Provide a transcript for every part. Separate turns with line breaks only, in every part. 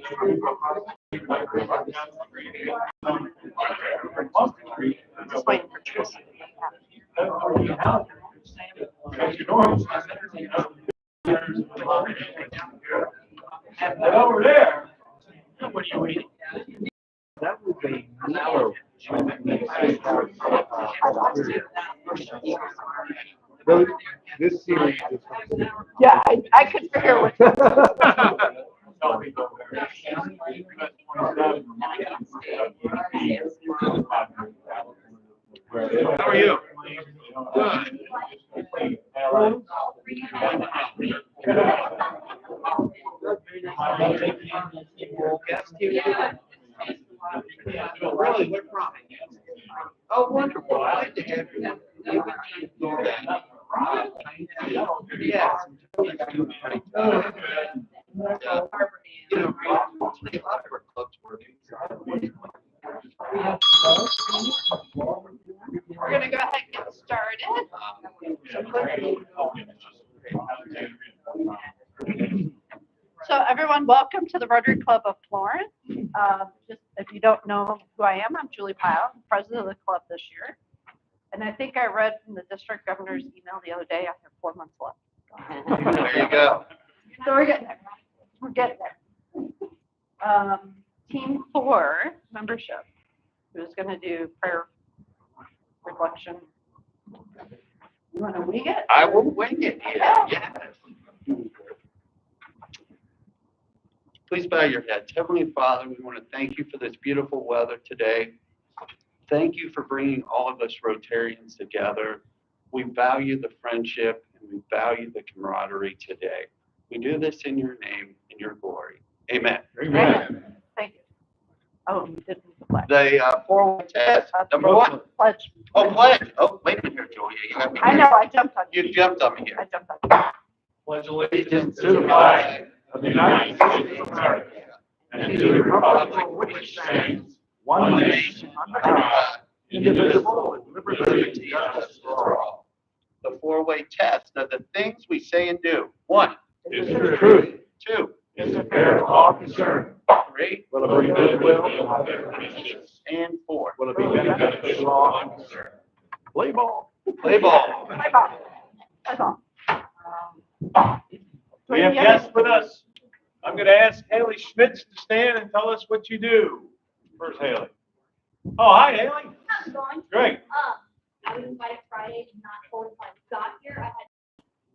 Just waiting for Theresa.
Over there. What are you eating?
That was a narrow. This series is.
Yeah, I could figure which one.
How are you? Good.
Really, what from? Oh, wonderful. Glad to have you. Yeah.
We're gonna go ahead and get started. So everyone, welcome to the Rotary Club of Florence. Just if you don't know who I am, I'm Julie Pyle, I'm president of the club this year. And I think I read from the district governor's email the other day, I have 4 months left.
There you go.
So we're getting there. We're getting there. Team 4 membership, who's going to do prayer reflection. You want to wing it?
I will wing it. Yeah. Please bow your heads. Heavenly Father, we want to thank you for this beautiful weather today. Thank you for bringing all of us Rotarians together. We value the friendship and we value the camaraderie today. We do this in your name, in your glory. Amen.
Amen. Thank you. Oh, you didn't pledge.
The 4-way test, number 1.
Pledge.
Oh, pledge. Oh, wait a minute here, Julia. You got me.
I know, I jumped on you.
You jumped on me here.
I jumped on you.
Pledge allegiance to the flag of the United States of America and to the republic for which stands one nation under God, indivisible, with liberty and justice for all.
The 4-way test of the things we say and do. 1.
Is the truth.
2.
Is it fair to all concerned.
3.
Will it bring goodwill to all their creatures.
And 4.
Will it be beneficial to all concerned. Play ball.
Play ball.
Bye, Bob. That's all.
We have guests with us. I'm going to ask Haley Schmitz to stand and tell us what you do. Where's Haley? Oh, hi, Haley.
How's it going?
Great.
I was invited Friday and not told if I got here. I had.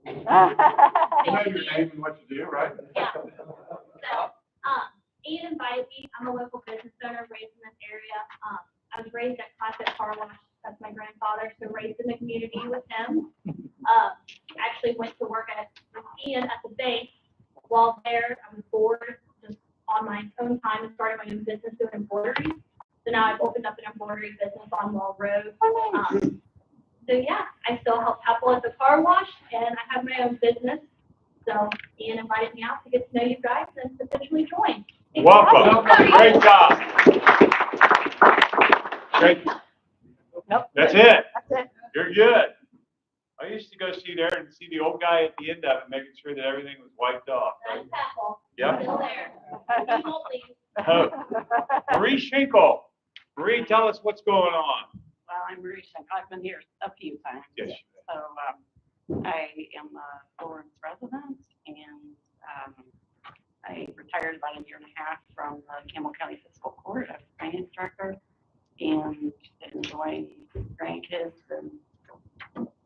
You know your name and what you do, right?
Yeah. So, Ian invited me. I'm a local business owner raised in this area. I was raised at Classic Car Wash. That's my grandfather. So raised in the community with him. Actually went to work with Ian at the base. While there, I was bored, just on my own time, and started my own business doing embroidery. So now I've opened up an embroidery business on Wall Road. So yeah, I still help people at the car wash, and I have my own business. So Ian invited me out to get to know you guys and potentially join.
Welcome. Great job. Great.
Nope.
That's it.
That's it.
You're good. I used to go see there and see the old guy at the end of it, making sure that everything was wiped off.
That's Apple.
Yep.
Still there. You won't leave.
Oh, Marie Schinkel. Marie, tell us what's going on.
Well, I'm Marie Schenk. I've been here a few times.
Yes.
So I am a Florence resident, and I retired about 1.5 years from the Campbell County Fiscal Court as finance director, and enjoying grandkids and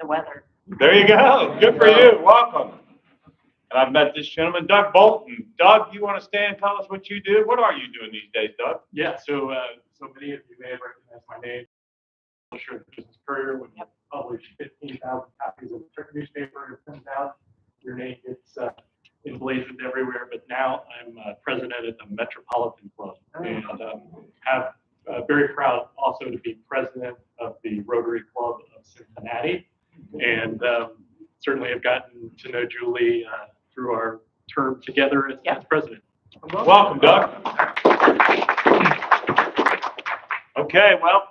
the weather.
There you go. Good for you. Welcome. And I've met this gentleman, Doug Bolton. Doug, you want to stand and tell us what you do? What are you doing these days, Doug?
Yeah, so many of you may have recognized my name. Publisher of the Business Courier, when you publish 15,000 copies of the newspaper and 10,000, your name gets emblazoned everywhere. But now I'm president at the Metropolitan Club, and have very proud also to be president of the Rotary Club of Cincinnati, and certainly have gotten to know Julie through our term together as president.
Welcome, Doug. Okay, well,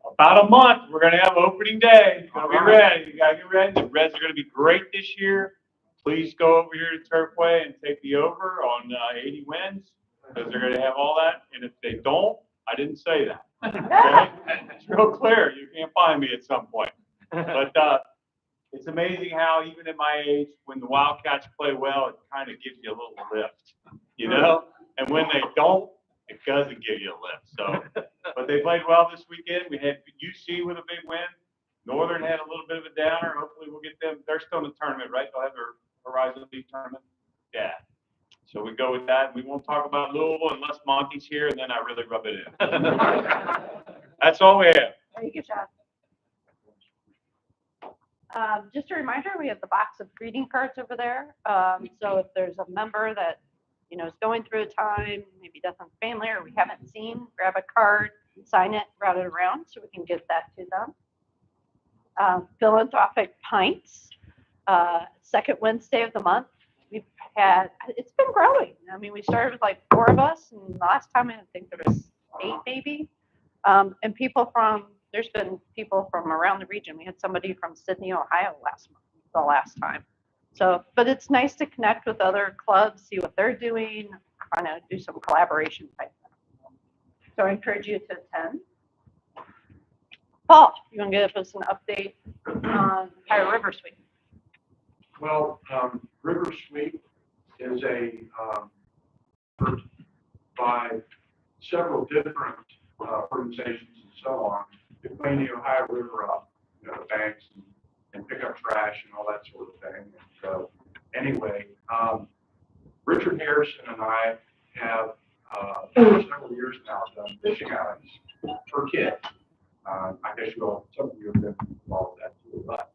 about a month, we're going to have opening day. It's going to be ready. You got to get ready. The Reds are going to be great this year. please go over here to Turfway and take the over on 80 wins, because they're going to have all that. And if they don't, I didn't say that. Okay? It's real clear. You can't find me at some point. But it's amazing how even at my age, when the Wildcats play well, it kind of gives you a little lift, you know? And when they don't, it doesn't give you a lift. So, but they played well this weekend. We had UC with a big win. Northern had a little bit of a downer. Hopefully we'll get them. They're still in the tournament, right? They'll have their Horizon League tournament. Yeah. So we go with that. We won't talk about Louisville unless Monty's here, and then I really rub it in. That's all we have.
Thank you, John. Just a reminder, we have the box of greeting cards over there. So if there's a member that, you know, is going through a time, maybe death on family, or we haven't seen, grab a card, sign it, route it around so we can get that to them. Philanthropic Pints, second Wednesday of the month. We've had, it's been growing. I mean, we started with like 4 of us, and last time I think there was 8 maybe. And people from, there's been people from around the region. We had somebody from Sydney, Ohio the last time. So, but it's nice to connect with other clubs, see what they're doing, kind of do some collaboration type thing. So I encourage you to attend. Paul, you want to give us an update on Ohio River Sweep?
Well, River Sweep is a effort by several different organizations and so on to clean the Ohio River up, you know, the banks and pick up trash and all that sort of thing. And so, anyway, Richard Harrison and I have for several years now done fishing outings for kids. I guess some of you have been involved with that too, but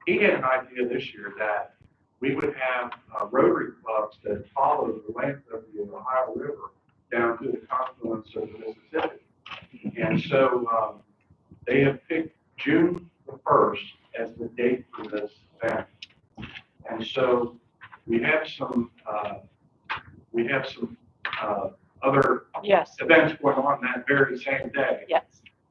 he had an idea this year that we would have Rotary clubs that follow the length of the Ohio River down to the confluence of the Mississippi. And so they have picked June the 1st as the date for this event. And so we have some other events going on that very same day.
Yes.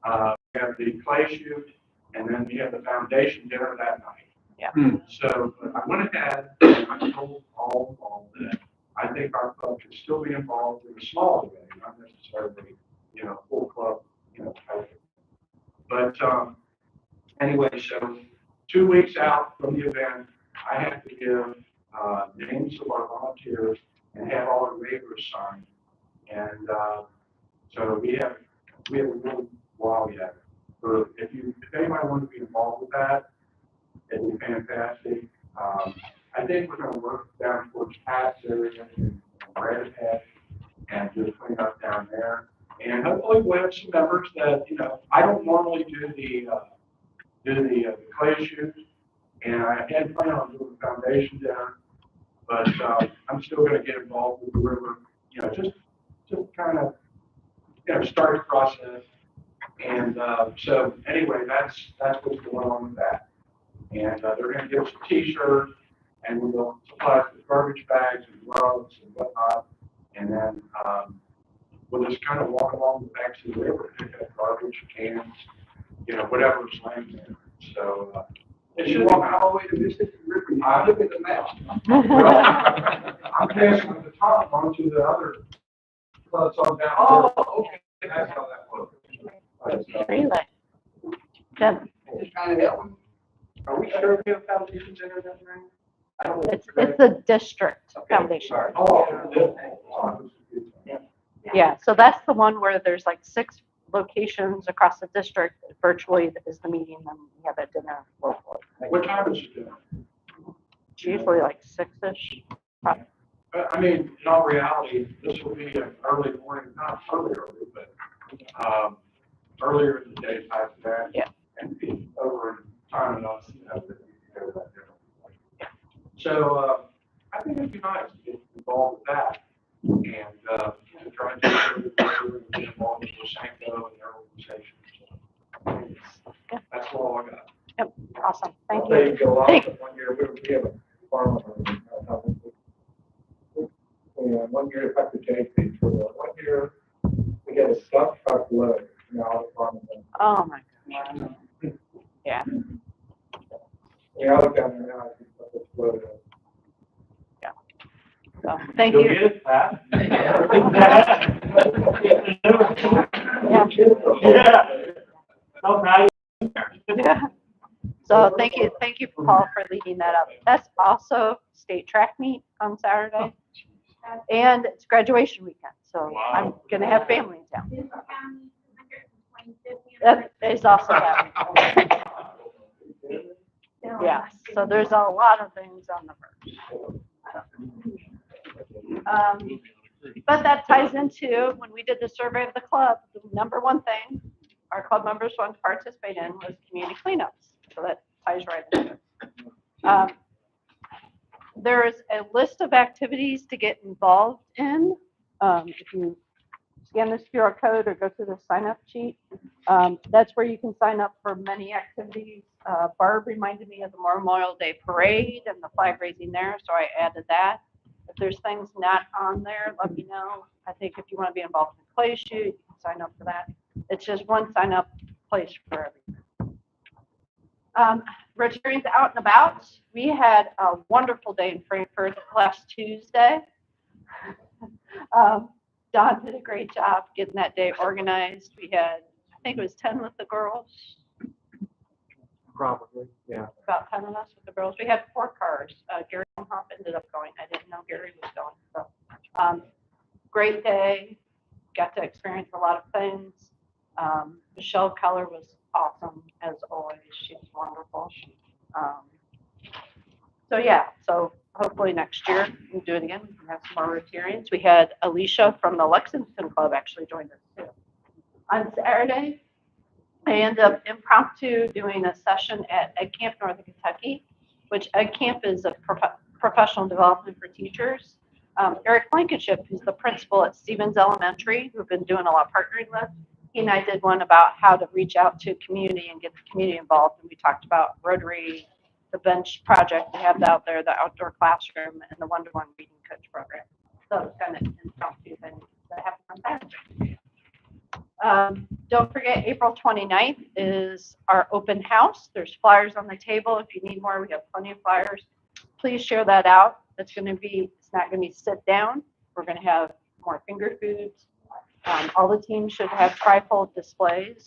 We have the clay shoot, and then we have the foundation dinner that night.
Yeah.
So I went ahead and I told all involved that I think our club should still be involved in a smaller way, not necessarily, you know, full club, you know, type. But anyway, so 2 weeks out from the event, I have to give names of our volunteers and have all our waivers signed. And so we have a little while yet. If anybody wants to be involved with that, it'd be fantastic. I think we're going to work down towards Pat's area and Redhead and just clean up down there. And hopefully we'll have some members that, you know, I don't normally do the clay shoot, and I had planned on doing the foundation dinner, but I'm still going to get involved with the river, you know, just kind of, you know, start the process. And so anyway, that's what's going on with that. And they're going to give us a T-shirt, and we'll supply us with garbage bags and gloves and whatnot. And then we'll just kind of walk along the banks of the river, pick up garbage, cans, you know, whatever's laying there. So it should walk all the way to Mississippi River. I look at the map. Well, I'm passing at the top onto the other clubs on down. Oh, okay. That's how that works.
Really? Good.
Just kind of helping. Are we sure we have foundation center that night?
It's the district foundation. Yeah, so that's the one where there's like 6 locations across the district. Virtually is the meeting, and we have a dinner locally.
What time is it dinner?
It's usually like 6-ish.
I mean, in all reality, this will be an early morning, not early, but earlier in the day type event.
Yeah.
And be over in time enough, you know, that we can go that dinner. So I think it'd be nice to get involved with that and to try to get involved with Sanko and their organization. So, that's all I got.
Yep, awesome. Thank
There
you.
you go.
Thank-
One year we have a farm. And 1 year, if I could take the tour, 1 year we had a stuff truck load.
Oh my gosh. Yeah.
Yeah, I look down there now, I think it's loaded.
Thank
You'll
you.
get it, Pat. Yeah. Oh, Pat.
Yeah. So thank you, Paul, for leading that up. That's also state track meet on Saturday. And it's graduation weekend, so I'm gonna have family in town.
Boone County, 125th
That is also that. Yeah, so there's a lot of things on the verge. But that ties into when we did the survey of the club, the number one thing our club members wanted to participate in was community cleanups. So that ties right into it. There's a list of activities to get involved in. If you scan this QR code or go to the sign up sheet, that's where you can sign up for many activities. Barb reminded me of the Memorial Day Parade and the flag raising there, so I added that. If there's things not on there, let me know. I think if you want to be involved in clay shoot, you can sign up for that. It's just one sign up place for everything. Rotarians out and about. We had a wonderful day in Frankfurt last Tuesday. Don did a great job getting that day organized. We had, I think it was 10 with the girls.
Probably, yeah.
About 10 of us with the girls. We had 4 cars. Gary Hoff ended up going. I didn't know Gary was going. So, great day. Got to experience a lot of things. Michelle Keller was awesome as always. She's wonderful. So yeah, so hopefully next year we'll do it again. We can have some more Rotarians. We had Alicia from the Lexington Club actually joined us too. On Saturday, I ended up impromptu doing a session at Ed Camp, Northern Kentucky, which Ed Camp is a professional development for teachers. Eric Blankenship, who's the principal at Stevens Elementary, who've been doing a lot of partnering with, he and I did one about how to reach out to community and get the community involved. And we talked about Rotary, the bench project we have out there, the outdoor classroom, and the one-to-one reading coach program. So it's kind of impromptu things that happen on Saturday. Don't forget, April 29th is our open house. There's flyers on the table. If you need more, we have plenty of flyers. Please share that out. It's not going to be sit down. We're going to have more finger foods. All the teams should have trifold displays.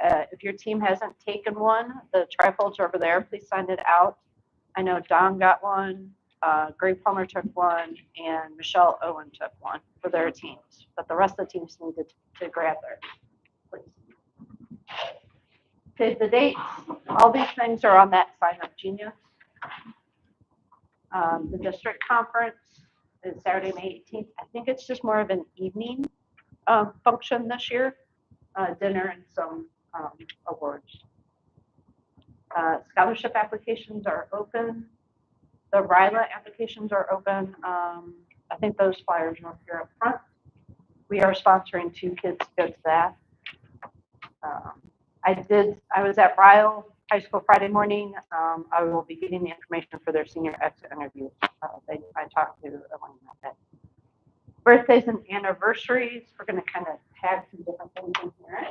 If your team hasn't taken one, the trifolds are over there. Please sign it out. I know Don got one, Greg Palmer took one, and Michelle Owen took one for their teams. But the rest of the teams need to grab theirs, please. Save the dates. All these things are on that sign up genius. The district conference is Saturday, May 18th. I think it's just more of an evening function this year, dinner and some awards. Scholarship applications are open. The RILA applications are open. I think those flyers are up here up front. We are sponsoring 2 kids to go to that. I was at Ryle High School Friday morning. I will be getting the information for their senior exit interview. I talked to Elaine that day. Birthdays and anniversaries. We're going to kind of tag some different things in here.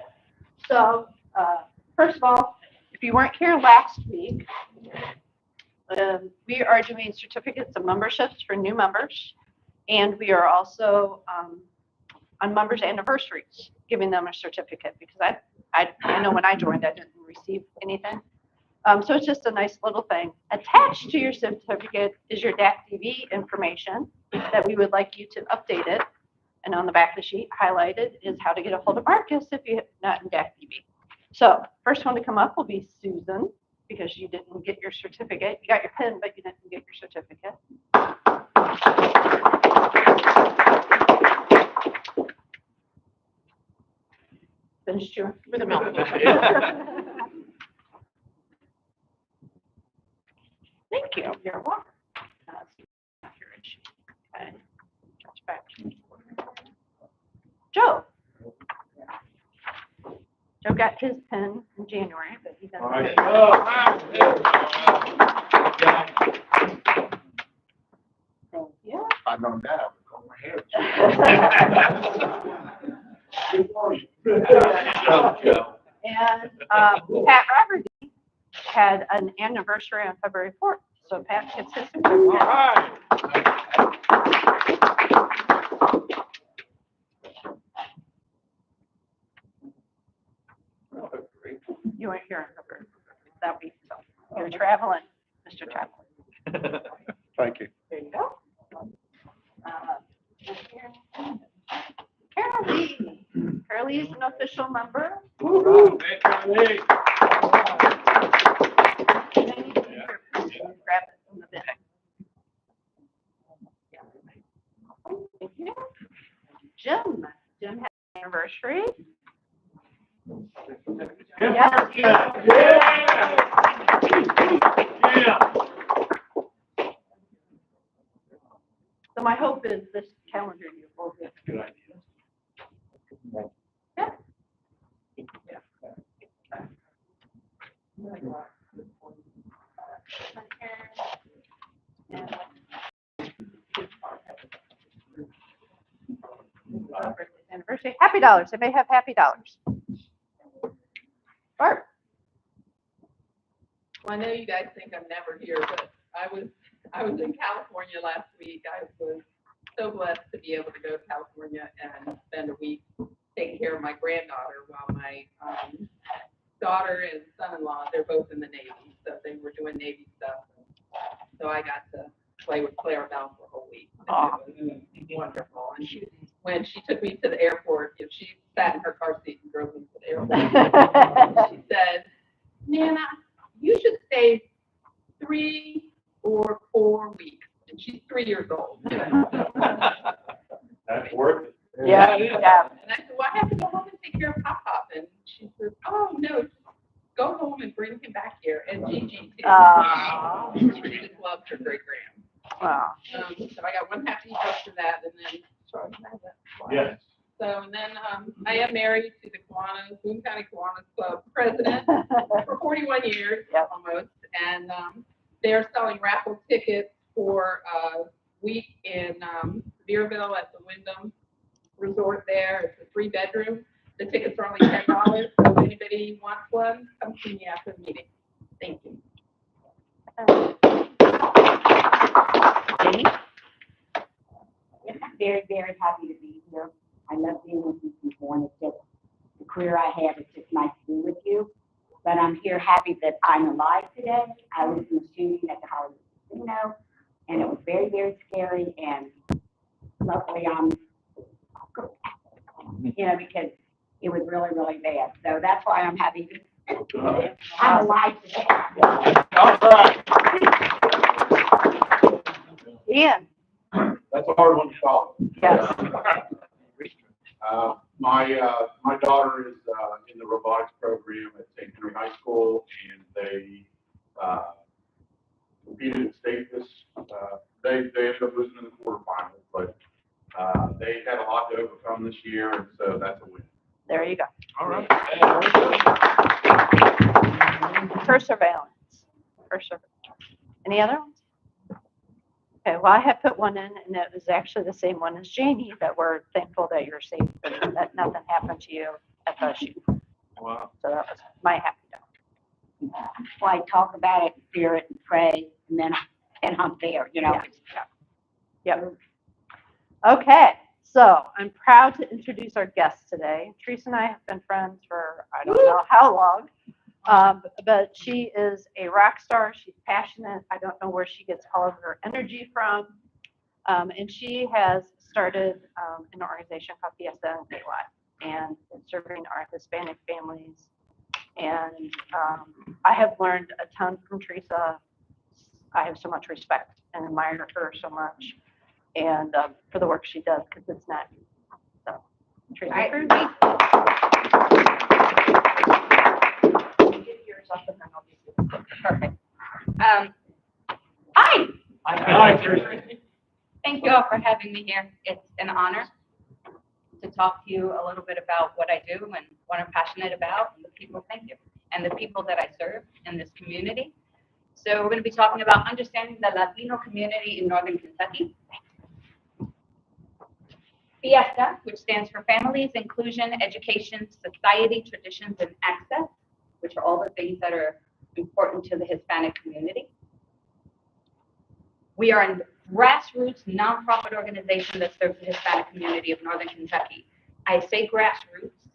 So, first of all, if you weren't here last week, we are doing certificates of memberships for new members, and we are also on members' anniversaries giving them a certificate because I know when I joined I didn't receive anything. So it's just a nice little thing. Attached to your certificate is your DAC TV information that we would like you to update it. And on the back of the sheet highlighted is how to get a hold of Marcus if you're not in DAC TV. So first one to come up will be Susan, because you didn't get your certificate. You got your PIN, but you didn't get your certificate. Finished your with a milk. Thank you. You're welcome. Okay. Touch back. Joe. Joe got his pen in January, but he doesn't. Thank you.
I know that, I would go my head.
And Pat Roberty had an anniversary on February 4th, so Pat gets his certificate. weren't here that week, so you're traveling, Mr. Traveler.
Thank you.
There you go. Carol Lee. Carol Lee is an official member.
Woo-hoo. Hey, Charlie.
Grab it from the bin. Thank you. Jim. Jim has an anniversary.
Yeah.
Yeah.
Yeah.
So my hope is this calendar year will be.
Good idea.
Yeah. Anniversary. Happy dollars. They may have happy dollars. Bart.
Well, I know you guys think I'm never here, but I was in California last week. I was so blessed to be able to go to California and spend a week taking care of my granddaughter while my daughter and son-in-law, they're both in the Navy, so they were doing Navy stuff. So I got to play with Clarabelle for a whole week.
Aw.
It was wonderful. And when she took me to the airport, she sat in her car seat and drove me to the airport. She said, Nana, you should stay 3 or 4 weeks. And she's 3 years old.
That's worth it.
Yeah, yeah.
And I said, well, I have to go home and take care of Pop. And she said, oh, no, just go home and bring him back here. And Gigi, too. She just loves her great grand.
Wow.
So I got one happy house for that. And then,
Yes.
so, and then I am married to the Boone County Kiwanis Club president for 41 years,
Yep.
almost. And they're selling raffle tickets for a week in Beerville at the Wyndham Resort there. It's a 3-bedroom. The tickets are only $10. So if anybody wants one, come see me after the meeting. Thank you.
Jamie?
Yes, I'm very, very happy to be here. I love being with you this morning. It's just the career I have. It's just nice to be with you. But I'm here happy that I'm alive today. I was in the shooting at the Hollywood Casino, and it was very, very scary. And luckily, because it was really, really bad. So that's why I'm happy. I'm alive today.
All right.
Ian?
That's a hard one to follow.
Yes.
My daughter is in the robotics program at St. Henry High School, and they competed at state this. They ended up losing in the quarterfinals, but they had a lot to overcome this year, and so that's a win.
There you go.
All right.
Perseverance. Any other ones? Okay, well, I have put one in, and it was actually the same one as Jamie, that we're thankful that you're safe and that nothing happened to you at the shoot.
Wow.
So that was my happy dog.
Well, I talk about it, fear it, and pray, and then I'm there,
Yeah. Yep. Okay, so I'm proud to introduce our guest today. Theresa and I have been friends for I don't know how long, but she is a rock star. She's passionate. I don't know where she gets all of her energy from, and she has started an organization called FIESTA NKY, and it's serving our Hispanic families. And I have learned a ton from Theresa. I have so much respect and admire her so much, and for the work she does, because it's not easy. So, Theresa Cruz. Get yours up and then I'll do it. Perfect.
Hi,
Hi, Theresa.
thank you all for having me here. It's an honor to talk to you a little bit about what I do and what I'm passionate about, and the people, thank you, and the people that I serve in this community. So we're going to be talking about understanding the Latino community in Northern Kentucky. FIESTA, which stands for Families, Inclusion, Education, Society, Traditions, and Access, which are all the things that are important to the Hispanic community. We are a grassroots nonprofit organization that serves the Hispanic community of Northern Kentucky. I say grassroots,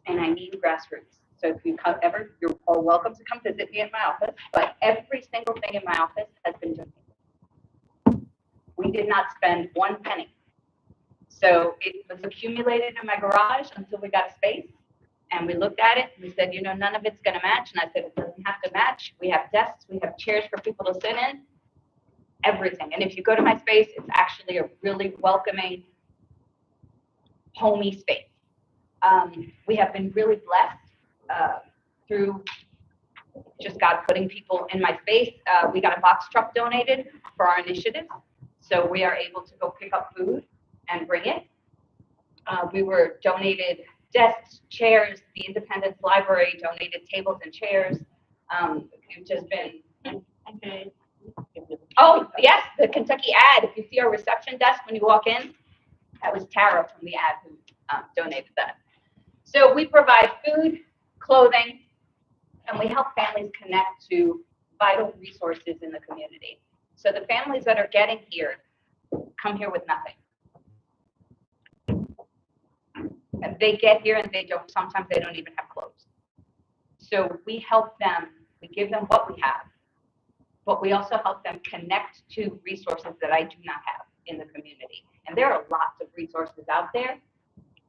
and I mean grassroots.
So if you come ever, you're all welcome to come visit me at my office, but every single thing in my office has been donated. We did not spend one penny. So it was accumulated in my garage until we got a space. And we looked at it and we said, you know, none of it's gonna match. And I said, it doesn't have to match. We have desks, we have chairs for people to sit in, everything. And if you go to my space, it's actually a really welcoming, homey space. We have been really blessed through just God putting people in my space. We got a box truck donated for our initiative. So we are able to go pick up food and bring it. We were donated desks, chairs. The Independence Library donated tables and chairs. We've just been.
Okay.
Oh, yes, the Kentucky ad. If you see our reception desk when you walk in, that was Tara from the ad who donated that. So we provide food, clothing, and we help families connect to vital resources in the community. So the families that are getting here come here with nothing. And they get here and sometimes they don't even have clothes. So we help them, we give them what we have, but we also help them connect to resources that I do not have in the community. And there are lots of resources out there.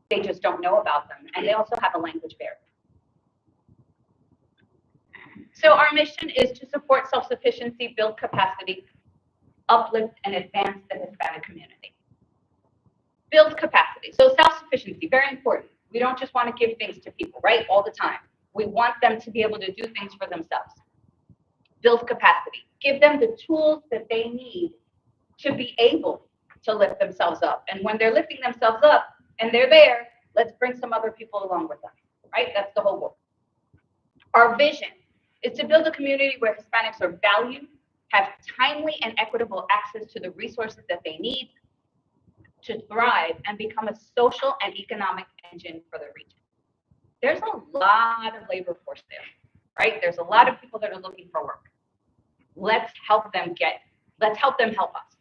They just don't know about them. And they also have a language barrier. So our mission is to support self-sufficiency, build capacity, uplift, and advance the Hispanic community. Build capacity. So self-sufficiency, very important. We don't just want to give things to people, right, all the time. We want them to be able to do things for themselves. Build capacity. Give them the tools that they need to be able to lift themselves up. And when they're lifting themselves up and they're there, let's bring some other people along with them, right? That's the whole goal. Our vision is to build a community where Hispanics are valued, have timely and equitable access to the resources that they need to thrive and become a social and economic engine for the region. There's a lot of labor force there, right? There's a lot of people that are looking for work. Let's help them help us.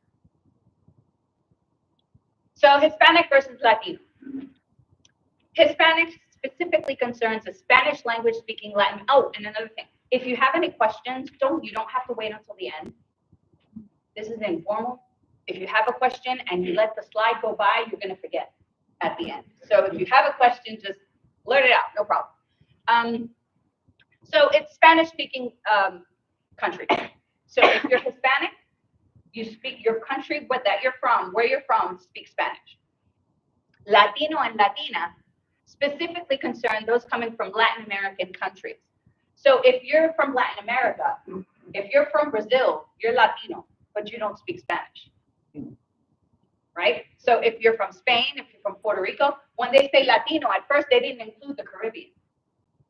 So Hispanic versus Latino. Hispanic specifically concerns a Spanish language speaking Latin. Oh, and another thing, if you have any questions, you don't have to wait until the end. This is informal. If you have a question and you let the slide go by, you're going to forget at the end. So if you have a question, just blurt it out, no problem. So it's Spanish-speaking country. So if you're Hispanic, you speak your country that you're from, where you're from, speak Spanish. Latino and Latina specifically concern those coming from Latin American countries. So if you're from Latin America, if you're from Brazil, you're Latino, but you don't speak Spanish. Right? So if you're from Spain, if you're from Puerto Rico, when they say Latino, at first they didn't include the Caribbean.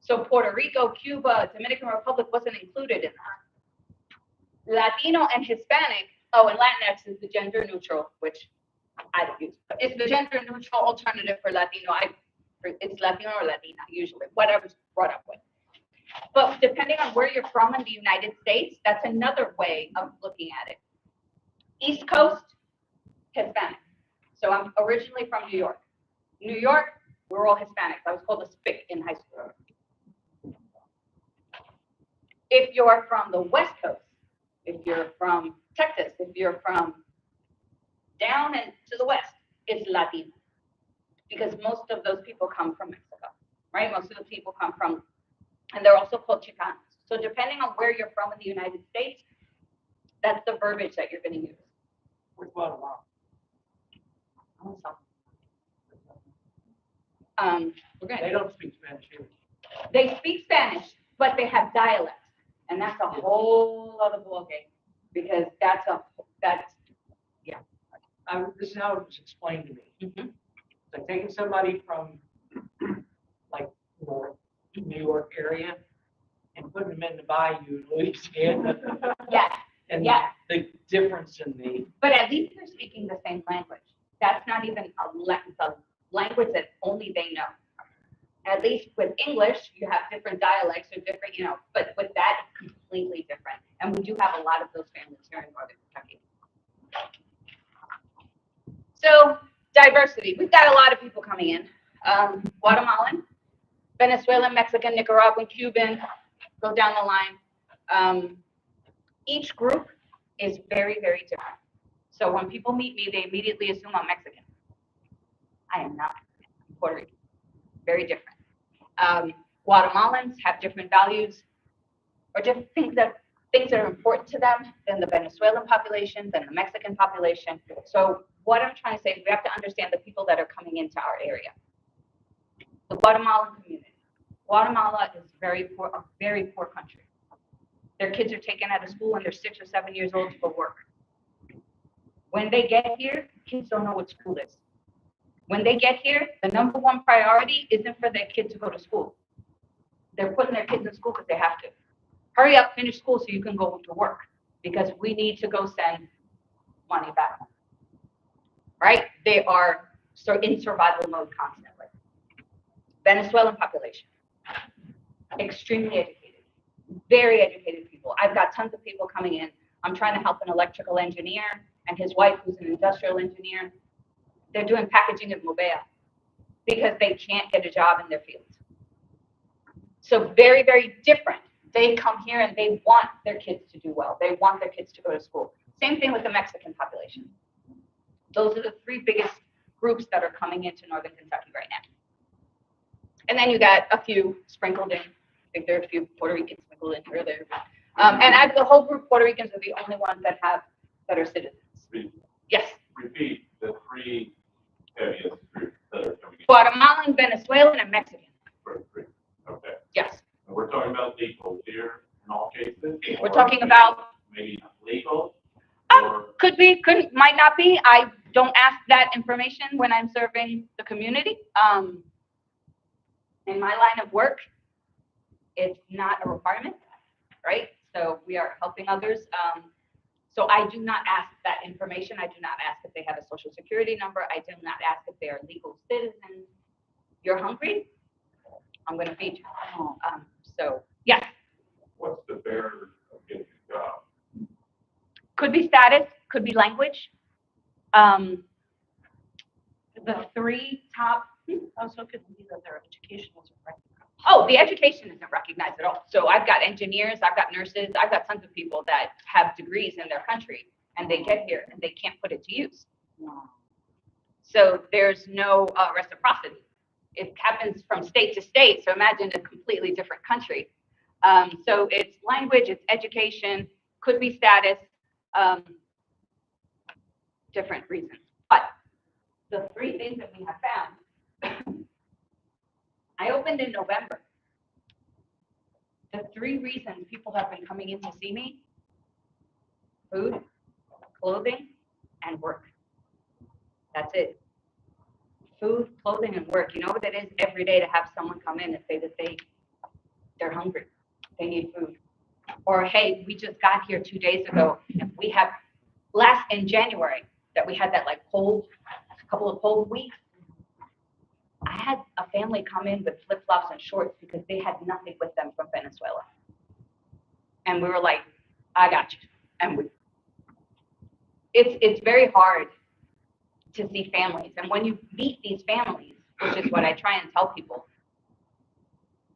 So Puerto Rico, Cuba, Dominican Republic wasn't included in that. Latino and Hispanic, and Latinx is the gender neutral, which I don't use. But it's the gender neutral alternative for Latino. It's Latino or Latina, usually, whatever's brought up with. But depending on where you're from in the United States, that's another way of looking at it. East Coast, Hispanic. So I'm originally from New York. New York, we're all Hispanics. I was called a spick in high school. If you're from the West Coast, if you're from Texas, if you're from down and to the West, it's Latino. Because most of those people come from Mexico, right? Most of the people come from, and they're also called Chicanos. So depending on where you're from in the United States, that's the verbiage that you're going to use.
Where's Guatemala?
They
don't speak Spanish here.
They speak Spanish, but they have dialects. And that's a whole other ballgame, because
This is how it was explained to me.
Mm-hmm.
Like taking somebody from like New York area and putting them in the bayou, Louisiana.
Yes.
And
yes.
The difference in the.
But at least they're speaking the same language. That's not even a language that only they know. At least with English, you have different dialects or different, but with that, it's completely different. And we do have a lot of those families here in Northern Kentucky. So diversity, we've got a lot of people coming in. Guatemalan, Venezuelan, Mexican, Nicaraguan, Cuban, go down the line. Each group is very, very different. So when people meet me, they immediately assume I'm Mexican. I am not. I'm Puerto Rican. Very different. Guatemalans have different values or different things that are important to them than the Venezuelan population, than the Mexican population. So what I'm trying to say is we have to understand the people that are coming into our area. The Guatemalan community. Guatemala is very poor, a very poor country. Their kids are taken out of school when they're 6 or 7 years old to go work. When they get here, kids don't know what school is. When they get here, the number one priority isn't for their kid to go to school. They're putting their kids in school because they have to. Hurry up, finish school so you can go to work because we need to go send money back home. Right? They are in survival mode constantly. Venezuelan population, extremely educated, very educated people. I've got tons of people coming in. I'm trying to help an electrical engineer and his wife who's an industrial engineer. They're doing packaging at Mobea because they can't get a job in their fields. So very, very different. They come here and they want their kids to do well. They want their kids to go to school. Same thing with the Mexican population. Those are the three biggest groups that are coming into Northern Kentucky right now. And then you got a few sprinkled in. I think there are a few Puerto Ricans sprinkled in here or there. And out of the whole group, Puerto Ricans are the only ones that are citizens. Yes.
Repeat the three heaviest groups that are coming in.
Guatemalan, Venezuelan, and Mexican.
Okay.
Yes.
And we're talking about legal here in all cases?
We're talking about
Maybe not legal?
could be, might not be. I don't ask that information when I'm serving the community. In my line of work, it's not a requirement, right? So we are helping others. So I do not ask that information. I do not ask if they have a social security number. I do not ask if they are legal citizens. You're hungry? I'm going to feed you. So, yes.
What's the barrier of getting a job?
Could be status, could be language. The three top,
Also could be that their education wasn't recognized.
oh, the education isn't recognized at all. So I've got engineers, I've got nurses, I've got tons of people that have degrees in their country and they get here and they can't put it to use. So there's no reciprocity. It happens from state to state. So imagine a completely different country. So it's language, it's education, could be status, different reasons. But the three things that we have found, I opened in November. The three reasons people have been coming in to see me: food, clothing, and work. That's it. Food, clothing, and work. You know what it is every day to have someone come in and say that they're hungry, they need food. Or, hey, we just got here 2 days ago and we have in January that we had that like cold, a couple of cold weeks. I had a family come in with flip-flops and shorts because they had nothing with them from Venezuela. And we were like, I got you. And it's very hard to see families. And when you meet these families, which is what I try and tell people,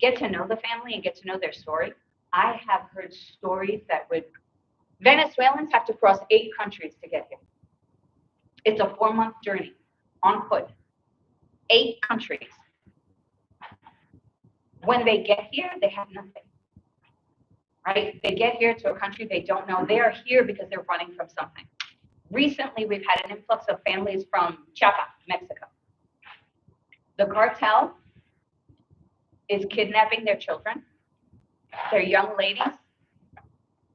get to know the family and get to know their story. I have heard stories that Venezuelans have to cross 8 countries to get here. It's a 4-month journey on foot. 8 countries. When they get here, they have nothing. Right? They get here to a country they don't know. They are here because they're running from something. Recently, we've had an influx of families from Chiapas, Mexico. The cartel is kidnapping their children, their young ladies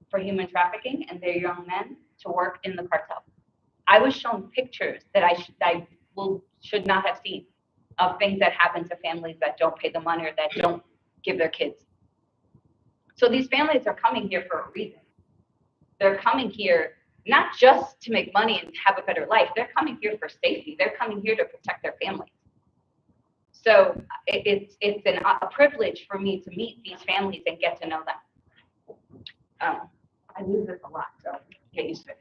for human trafficking, and their young men to work in the cartel. I was shown pictures that I should not have seen of things that happen to families that don't pay the money or that don't give their kids. So these families are coming here for a reason. They're coming here not just to make money and have a better life. They're coming here for safety. They're coming here to protect their families. So it's a privilege for me to meet these families and get to know them. I use this a lot, so get used to it.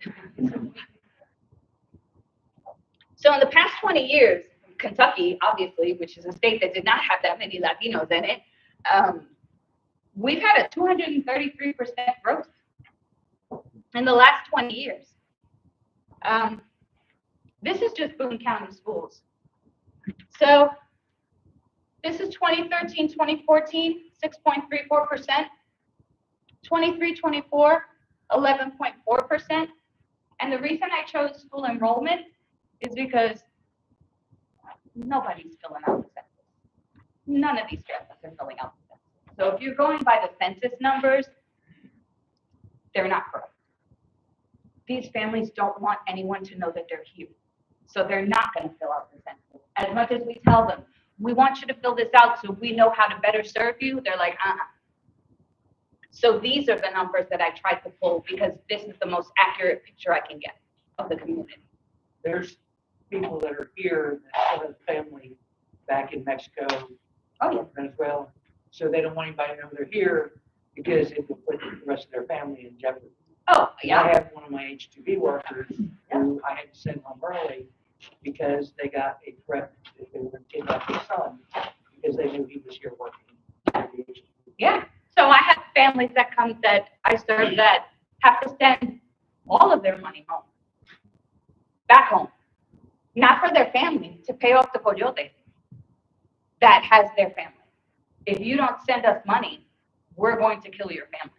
So in the past 20 years, Kentucky, obviously, which is a state that did not have that many Latinos in it, we've had a 233% growth in the last 20 years. This is just Boone County schools. So this is 2013, 2014, 6.34%. 23, 24, 11.4%. And the reason I chose school enrollment is because nobody's filling out the census. None of these families are filling out the census. So if you're going by the census numbers, they're not correct. These families don't want anyone to know that they're here. So they're not going to fill out the census. As much as we tell them, we want you to fill this out so we know how to better serve you, they're like, So these are the numbers that I tried to pull because this is the most accurate picture I can get of the community.
There's people that are here that still have family back in Mexico, Venezuela, so they don't want anybody to know they're here because it will put the rest of their family in jeopardy.
Oh, yeah.
I have one of my H-2B workers who I had to send home early because they got a threat that they were going to kidnap his son because they knew he was here working.
Yeah. So I have families that come that I serve that have to send all of their money home, back home, not for their family, to pay off the coyote that has their family. If you don't send us money, we're going to kill your family.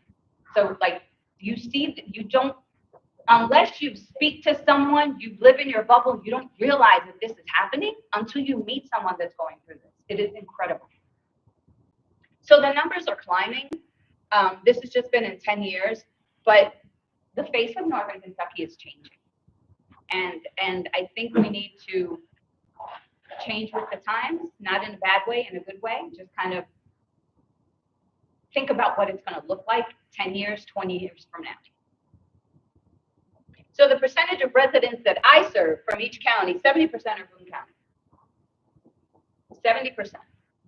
So like you see that you don't, unless you speak to someone, you live in your bubble, you don't realize that this is happening until you meet someone that's going through this. It is incredible. So the numbers are climbing. This has just been in 10 years, but the face of Northern Kentucky is changing. And I think we need to change with the times, not in a bad way, in a good way, just kind of think about what it's going to look like 10 years, 20 years from now. So the percentage of residents that I serve from each county, 70% are Boone County. 70%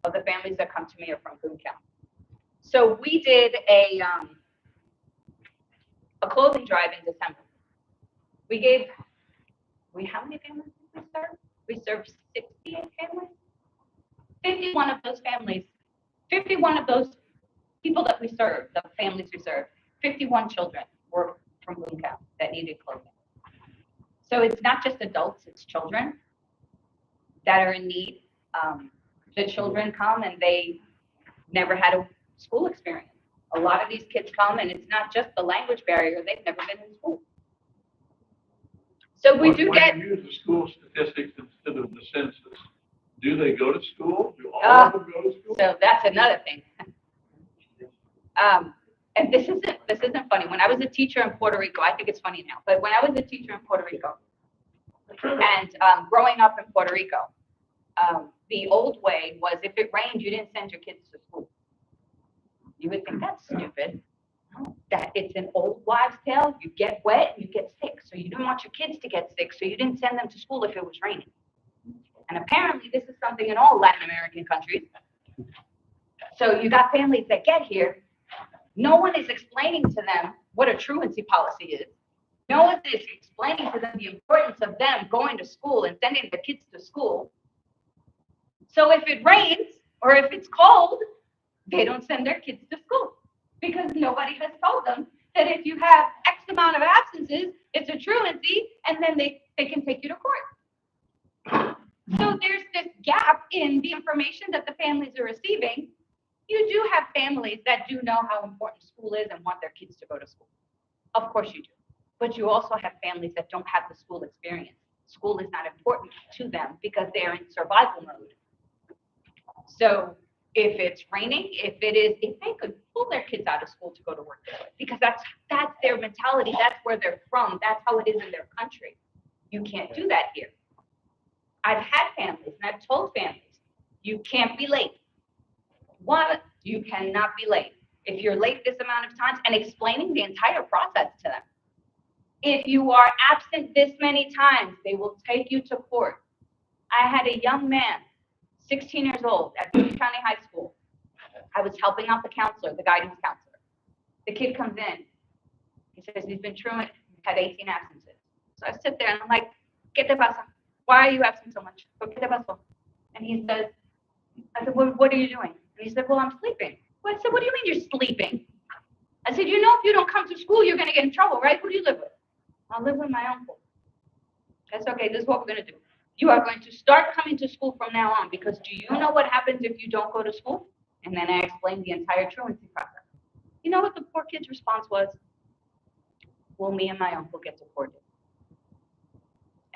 of the families that come to me are from Boone County. So we did a clothing drive in December. How many families did we serve? We served 68 families. 51 of those families, 51 of those people that we served, the families we served, 51 children were from Boone County that needed clothing. So it's not just adults, it's children that are in need. The children come and they never had a school experience. A lot of these kids come and it's not just the language barrier, they've never been in school. So we do get.
When you use the school statistics instead of the census, do they go to school? Do all of them go to school?
So that's another thing. And this isn't funny. When I was a teacher in Puerto Rico, I think it's funny now, but when I was a teacher in Puerto Rico and growing up in Puerto Rico, the old way was if it rained, you didn't send your kids to school. You would think that's stupid. No, that it's an old wives' tale. You get wet, you get sick. So you didn't want your kids to get sick, so you didn't send them to school if it was raining. And apparently this is something in all Latin American countries. So you got families that get here. No one is explaining to them what a truancy policy is. No one is explaining to them the importance of them going to school and sending their kids to school. So if it rains or if it's cold, they don't send their kids to school because nobody has told them that if you have X amount of absences, it's a truancy, and then they can take you to court. So there's this gap in the information that the families are receiving. You do have families that do know how important school is and want their kids to go to school. Of course you do. But you also have families that don't have the school experience. School is not important to them because they're in survival mode. So if it's raining, if they could pull their kids out of school to go to work, because that's their mentality. That's where they're from. That's how it is in their country. You can't do that here. I've had families and I've told families, you can't be late. What? You cannot be late. If you're late this amount of times, and explaining the entire process to them. If you are absent this many times, they will take you to court. I had a young man, 16 years old, at Boone County High School. I was helping out the counselor, the guidance counselor. The kid comes in. He says he's been truant, had 18 absences. So I sit there and I'm like, ¿Qué te pasa? why are you asking so much? ¿Por qué te pasó? And he says, I said, well, what are you doing? And he said, well, I'm sleeping. Well, I said, what do you mean you're sleeping? I said, you know, if you don't come to school, you're going to get in trouble, right? Who do you live with? I live with my uncle. That's okay. This is what we're going to do. You are going to start coming to school from now on, because do you know what happens if you don't go to school? And then I explained the entire truancy process. You know what the poor kid's response was? Well, me and my uncle get deported.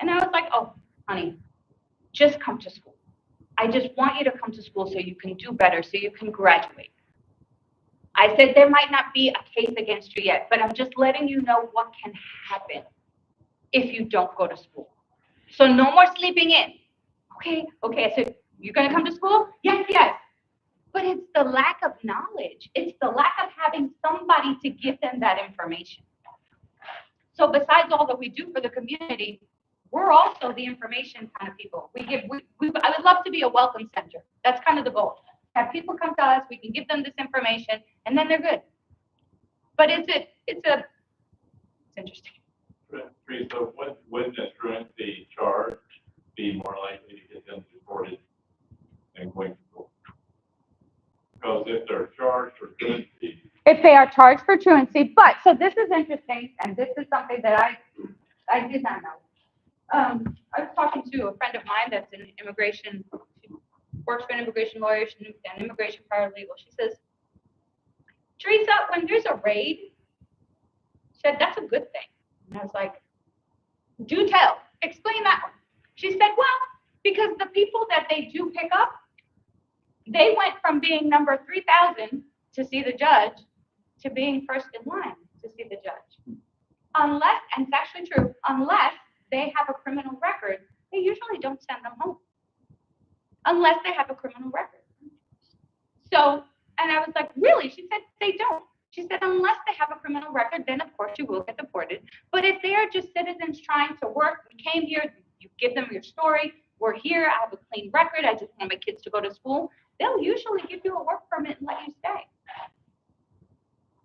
And I was like, oh, honey, just come to school. I just want you to come to school so you can do better, so you can graduate. I said, there might not be a case against you yet, but I'm just letting you know what can happen if you don't go to school. So no more sleeping in. Okay. I said, you're going to come to school? Yes. But it's the lack of knowledge. It's the lack of having somebody to give them that information. So besides all that we do for the community, we're also the information kind of people. I would love to be a welcome center. That's kind of the goal. Have people come to us, we can give them this information, and then they're good. But it's interesting.
Teresa, wouldn't a truancy charge be more likely to get them deported than going to school? Because if they're charged for truancy.
If they are charged for truancy, but, so this is interesting, and this is something that I did not know. I was talking to a friend of mine that's in immigration, she works for an immigration lawyer, she's an immigration paralegal. She says, Teresa, when there's a raid, she said, that's a good thing. And I was like, do tell, explain that one. She said, well, because the people that they do pick up, they went from being number 3,000 to see the judge to being first in line to see the judge. Unless, and it's actually true, unless they have a criminal record, they usually don't send them home. Unless they have a criminal record. So, and I was like, really? She said, they don't. She said, unless they have a criminal record, then of course you will get deported. But if they are just citizens trying to work, we came here, you give them your story, we're here, I have a clean record, I just want my kids to go to school, they'll usually give you a work permit and let you stay.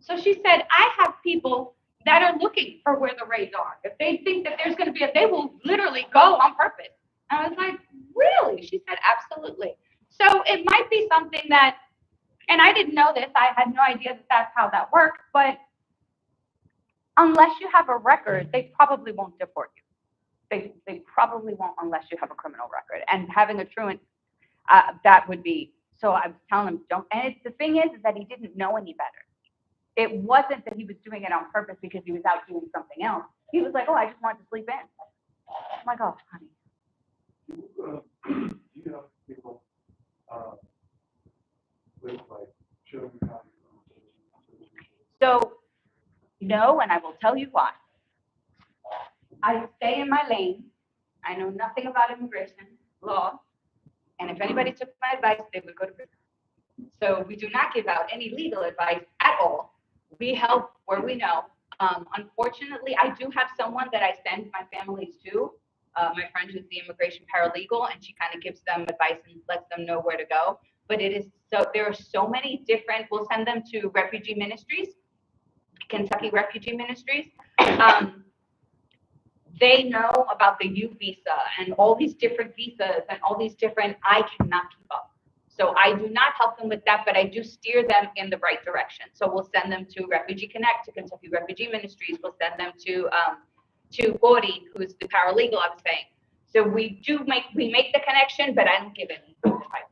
So she said, I have people that are looking for where the raids are. If they think that there's going to be they will literally go on purpose. And I was like, really? She said, absolutely. So it might be something that, and I didn't know this, I had no idea that that's how that worked, but unless you have a record, they probably won't deport you. They probably won't unless you have a criminal record. And having a truant, that would be, so I was telling him, don't, and the thing is that he didn't know any better. It wasn't that he was doing it on purpose because he was out doing something else. He was like, oh, I just wanted to sleep in. I'm like, oh, honey.
Do you have people, with like children?
So, no, and I will tell you why. I stay in my lane. I know nothing about immigration law. And if anybody took my advice, they would go to prison. So we do not give out any legal advice at all. We help where we know. Unfortunately, I do have someone that I send my families to. My friend is the immigration paralegal, and she kind of gives them advice and lets them know where to go. But it is so, there are so many different, we'll send them to refugee ministries, Kentucky Refugee Ministries. They know about the U visa and all these different visas and all these different, I cannot keep up. So I do not help them with that, but I do steer them in the right direction. So we'll send them to Refugee Connect, to Kentucky Refugee Ministries. We'll send them to Gori, who's the paralegal I was saying. So we make the connection, but I don't give any advice.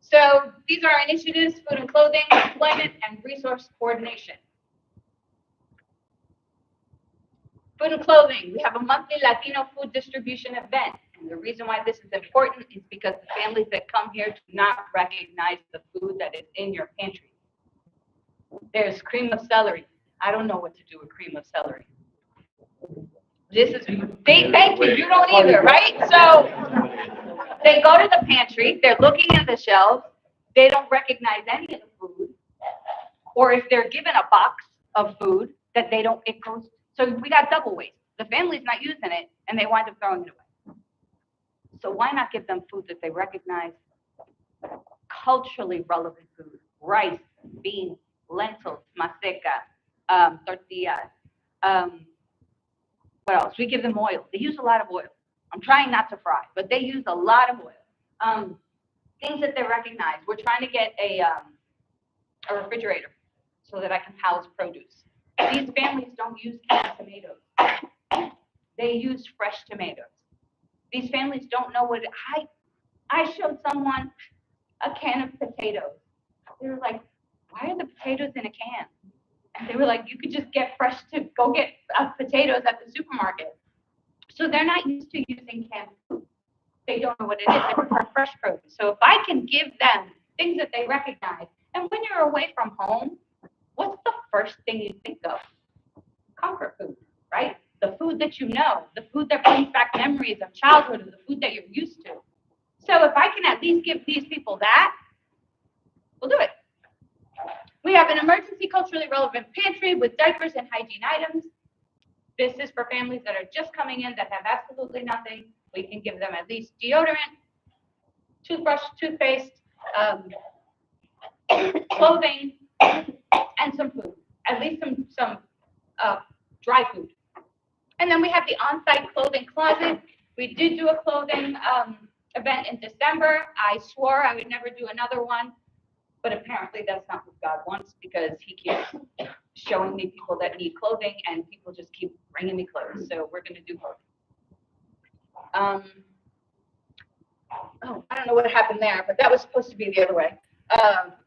So these are our initiatives: food and clothing, employment, and resource coordination. Food and clothing, we have a monthly Latino food distribution event. And the reason why this is important is because the families that come here do not recognize the food that is in your pantry. There's cream of celery. I don't know what to do with cream of celery. This is, thank you, you don't either, right? So they go to the pantry, they're looking at the shelves, they don't recognize any of the food. Or if they're given a box of food that they don't, it goes, so we got double waste. The family's not using it and they wind up throwing it away. So why not give them food that they recognize? Culturally relevant food, rice, beans, lentils, maseca, tortillas. What else? We give them oil. They use a lot of oil. I'm trying not to fry, but they use a lot of oil. Things that they recognize. We're trying to get a refrigerator so that I can house produce. These families don't use canned tomatoes. They use fresh tomatoes. These families don't know what I showed someone a can of potatoes. They were like, why are the potatoes in a can? And they were like, you could just get go get potatoes at the supermarket. So they're not used to using canned food. They don't know what it is. They prefer fresh produce. So if I can give them things that they recognize, and when you're away from home, what's the first thing you think of? Comfort food, right? The food that you know, the food that brings back memories of childhood, or the food that you're used to. So if I can at least give these people that, we'll do it. We have an emergency culturally relevant pantry with diapers and hygiene items. This is for families that are just coming in that have absolutely nothing. We can give them at least deodorant, toothbrush, toothpaste, clothing, and some food, at least some dry food. And then we have the on-site clothing closet. We did do a clothing event in December. I swore I would never do another one, but apparently that's not what God wants, because he keeps showing me people that need clothing, and people just keep bringing me clothes. So we're going to do both. I don't know what happened there, but that was supposed to be the other way.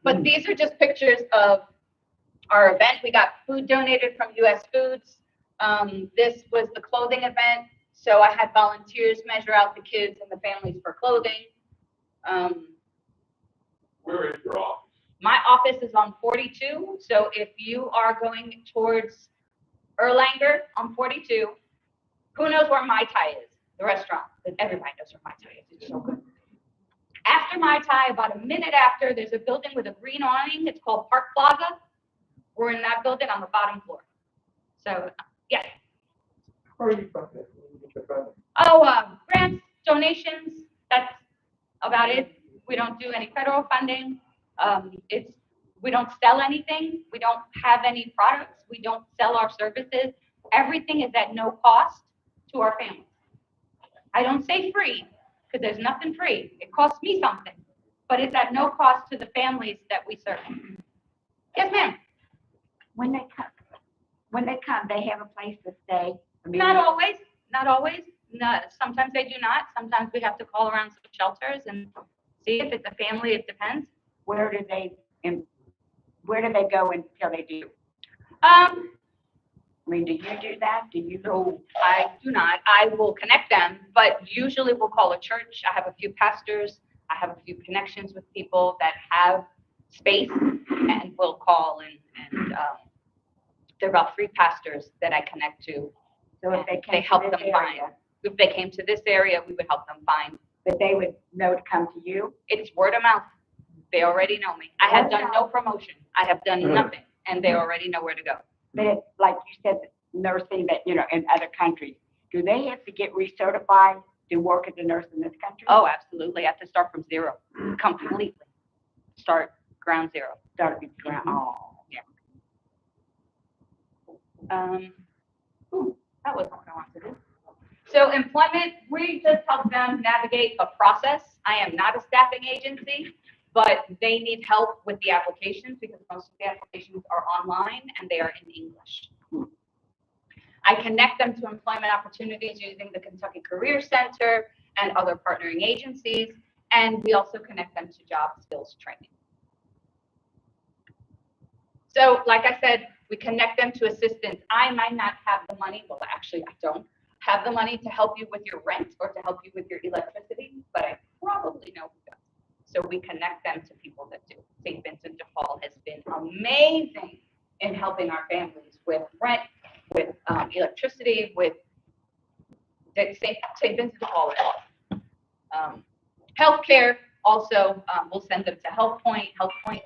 But these are just pictures of our event. We got food donated from U.S. Foods. This was the clothing event. So I had volunteers measure out the kids and the families for clothing.
Where is your office?
My office is on 42. So if you are going towards Erlanger on 42, who knows where Mai Tai is? The restaurant. Everybody knows where Mai Tai is. It's so good. After Mai Tai, about a minute after, there's a building with a green awning. It's called Park Plaza. We're in that building on the bottom floor. So, yes.
Where are you from?
Grants, donations, that's about it. We don't do any federal funding. We don't sell anything. We don't have any products. We don't sell our services. Everything is at no cost to our families. I don't say free, because there's nothing free. It costs me something, but it's at no cost to the families that we serve. Yes, ma'am.
When they come, they have a place to stay. I mean,
Not always. No, sometimes they do not. Sometimes we have to call around some shelters and see if it's a family. It depends.
where do they go until they do? I mean, do you do that? Do you know?
No, I do not. I will connect them, but usually we'll call a church. I have a few pastors. I have a few connections with people that have space, and we'll call and there are about 3 pastors that I connect to.
So if
They help them find. If they came to this area, we would help them find.
But they would know to come to you?
It's word of mouth. They already know me. I have done no promotion. I have done nothing, and they already know where to go.
But it's like you said, nursing that, in other countries, do they have to get recertified to work as a nurse in this country?
Oh, absolutely. I have to start from zero, completely. Start ground zero.
Start with ground. Oh,
Yeah. That wasn't what I wanted to do. So employment, we just help them navigate a process. I am not a staffing agency, but they need help with the applications because most of the applications are online and they are in English. I connect them to employment opportunities using the Kentucky Career Center and other partnering agencies, and we also connect them to job skills training. So like I said, we connect them to assistance. I might not have the money, well, actually I don't have the money to help you with your rent or to help you with your electricity, but I probably know who does. So we connect them to people that do. St. Vincent de Paul has been amazing in helping our families with rent, with electricity, with St. Vincent de Paul. Healthcare also, we'll send them to Health Point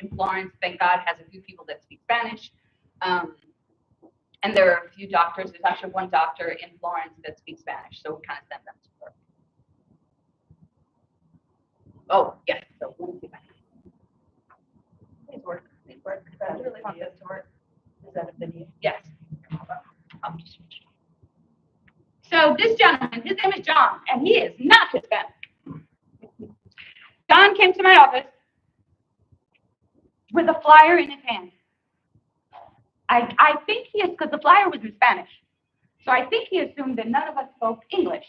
in Florence. Thank God has a few people that speak Spanish. And there are a few doctors. There's actually one doctor in Florence that speaks Spanish, so we kind of send them to her. Oh, yes. So let me see if I can. Please work. I really want this to work. Is that a video? Yes. John, and he is not Hispanic. John came to my office with a flyer in his hand. I think he is, because the flyer was in Spanish. So I think he assumed that none of us spoke English.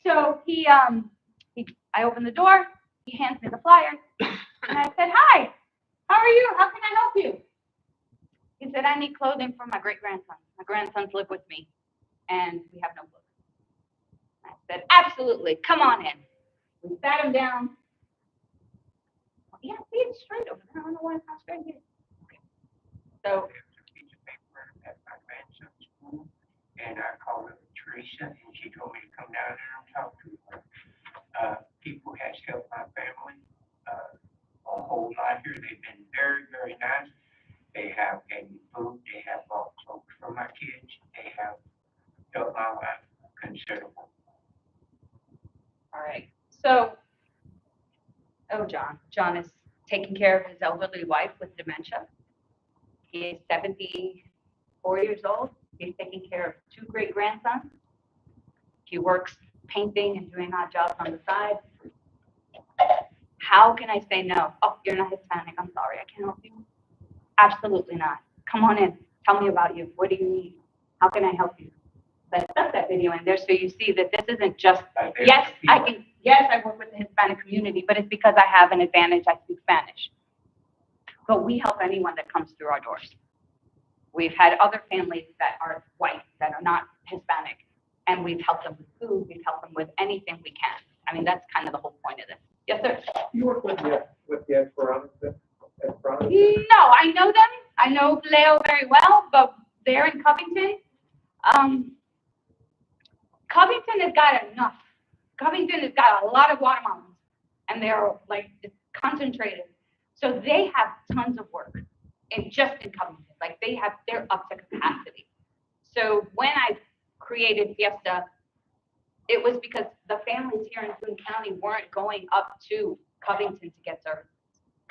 So I opened the door, he hands me the flyer, and I said, "Hi, how are you? How can I help you?" He said, "I need clothing for my great-grandson. My grandsons live with me, and we have no clothes." I said, "Absolutely, come on in." We sat him down. Yeah, see, it's straight over there. I don't know why it's not straight here. Okay. So,
and I called her Theresa, and she told me to come down there and talk to her. People has helped my family a whole lot here. They've been very, very nice. They have gave me food. They have bought clothes for my kids. They have helped my life considerable.
all right. So, John is taking care of his elderly wife with dementia. He is 74 years old. He's taking care of 2 great-grandsons. He works painting and doing odd jobs on the side. How can I say no? Oh, you're not Hispanic. I'm sorry. I can't help you. Absolutely not. Come on in. Tell me about you. What do you need? How can I help you? Let's put that video in there so you see that this isn't just, yes, I work with the Hispanic community, but it's because I have an advantage. I speak Spanish. But we help anyone that comes through our doors. We've had other families that are white, that are not Hispanic, and we've helped them with food. We've helped them with anything we can. I mean, that's kind of the whole point of this. Yes, sir.
You work with the Esperanza?
No, I know them. I know Leo very well, but they're in Covington. Covington has got enough. Covington has got a lot of Guatemalans, and they're like concentrated. So they have tons of work, and just in Covington, like they're up to capacity. So when I created Fiesta, it was because the families here in Boone County weren't going up to Covington to get services.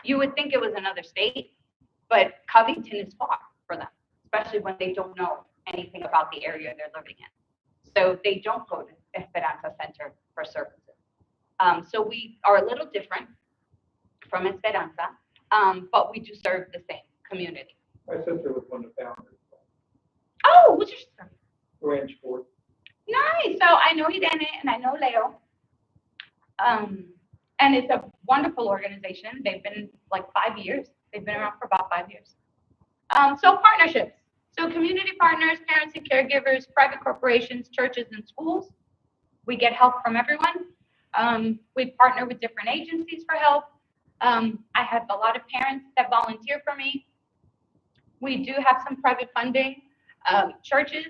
You would think it was another state, but Covington is far for them, especially when they don't know anything about the area they're living in. So they don't go to Esperanza Center for services. So we are a little different from Esperanza, but we do serve the same community.
My sister was one of the founders.
Oh, what's your sister?
Ranch Ford.
Nice. So I know Irene and I know Leo. And it's a wonderful organization. They've been like 5 years. They've been around for about 5 years. So partnerships. So community partners, parents and caregivers, private corporations, churches, and schools. We get help from everyone. We partner with different agencies for help. I have a lot of parents that volunteer for me. We do have some private funding. Churches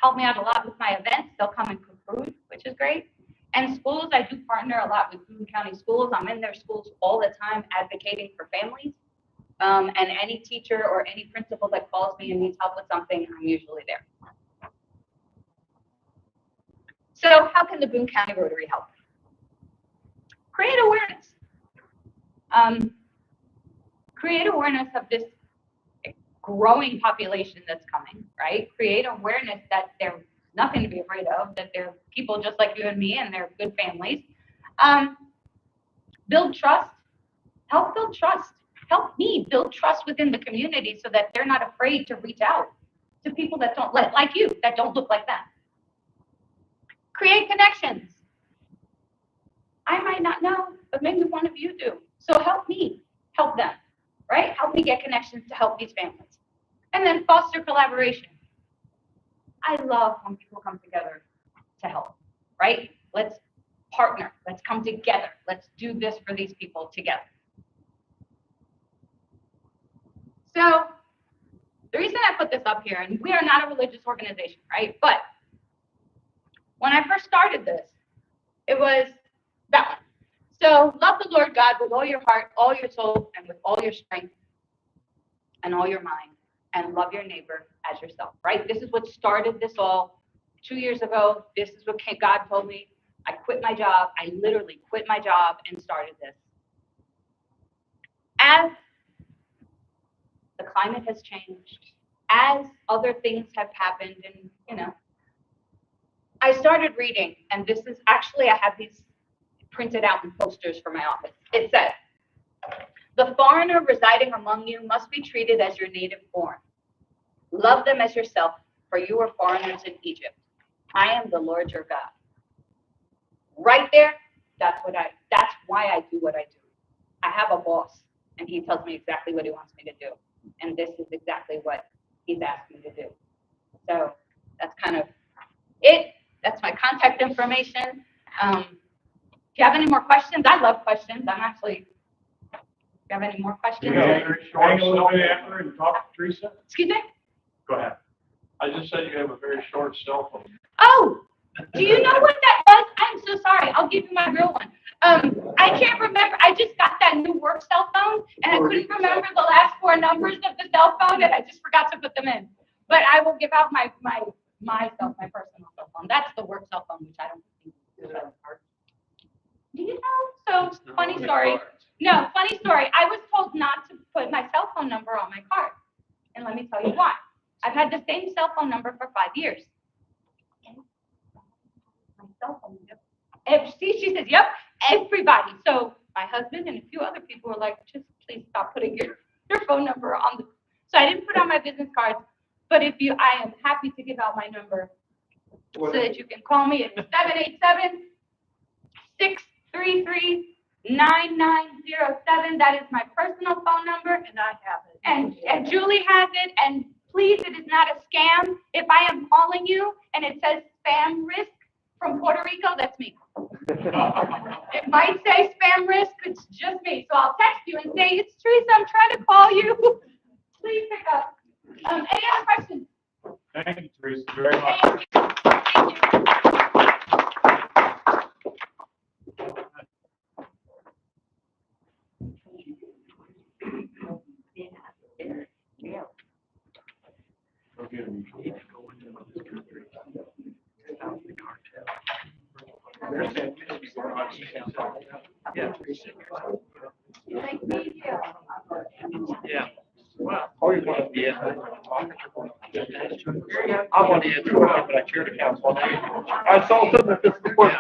help me out a lot with my events. They'll come and cook food, which is great. And schools, I do partner a lot with Boone County schools. I'm in their schools all the time advocating for families. And any teacher or any principal that calls me and needs help with something, I'm usually there. So how can the Boone County Rotary help? Create awareness. Create awareness of this growing population that's coming, right? Create awareness that there's nothing to be afraid of, that they're people just like you and me, and they're good families. Build trust. Help build trust. Help me build trust within the community so that they're not afraid to reach out to people that don't like you, that don't look like them. Create connections. I might not know, but maybe one of you do. So help me help them, right? Help me get connections to help these families. And then foster collaboration. I love when people come together to help, right? Let's partner. Let's come together. Let's do this for these people together. So the reason I put this up here, and we are not a religious organization, right? But when I first started this, it was that one. So love the Lord God with all your heart, all your soul, and with all your strength, and all your mind, and love your neighbor as yourself, right? This is what started this all 2 years ago. This is what God told me. I quit my job. I literally quit my job and started this. As the climate has changed, as other things have happened, and I started reading, and this is actually, I have these printed out in posters for my office. It says, "The foreigner residing among you must be treated as your native born. Love them as yourself, for you are foreigners in Egypt. I am the Lord your God." Right there, that's why I do what I do. I have a boss, and he tells me exactly what he wants me to do. And this is exactly what he's asked me to do. So that's kind of it. That's my contact information. If you have any more questions, I love questions. If you have any more questions?
Hang a little bit after and talk to Teresa.
Excuse me?
Go ahead. I just said you have a very short cell phone.
Oh, do you know what that was? I'm so sorry. I'll give you my real one. I can't remember. I just got that new work cell phone, and I couldn't remember the last four numbers of the cell phone, and I just forgot to put them in. But I will give out my personal cell phone. That's the work cell phone, which I don't think. Do you know? So funny story. No, funny story. I was told not to put my cell phone number on my card, and let me tell you why. I've had the same cell phone number for 5 years. My cell phone number. She says, "Yep, everybody." So my husband and a few other people were like, "Just please stop putting your phone number on the." So I didn't put on my business cards. But I am happy to give out my number so that you can call me at 787-633-9907. That is my personal phone number.
And I have it.
And Julie has it. And please, it is not a scam. If I am calling you and it says spam risk from Puerto Rico, that's me. It might say spam risk. It's just me. So I'll text you and say, "It's Teresa. I'm trying to call you. Please pick up." Any other questions?
Thank you, Teresa, very much.
Thank you.
Yeah. Well, or you want to be in. I want to answer, but I chair the council. I saw some of this before.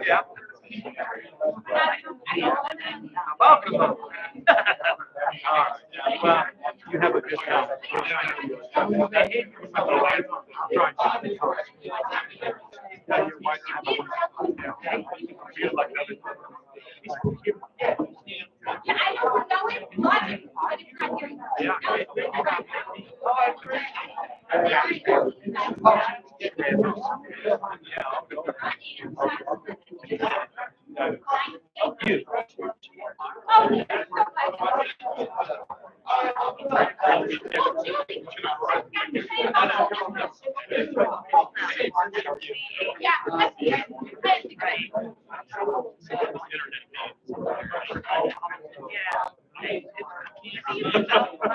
Yeah. Welcome. Well, you have a good time.
I don't know it much, but it's not your. Yeah.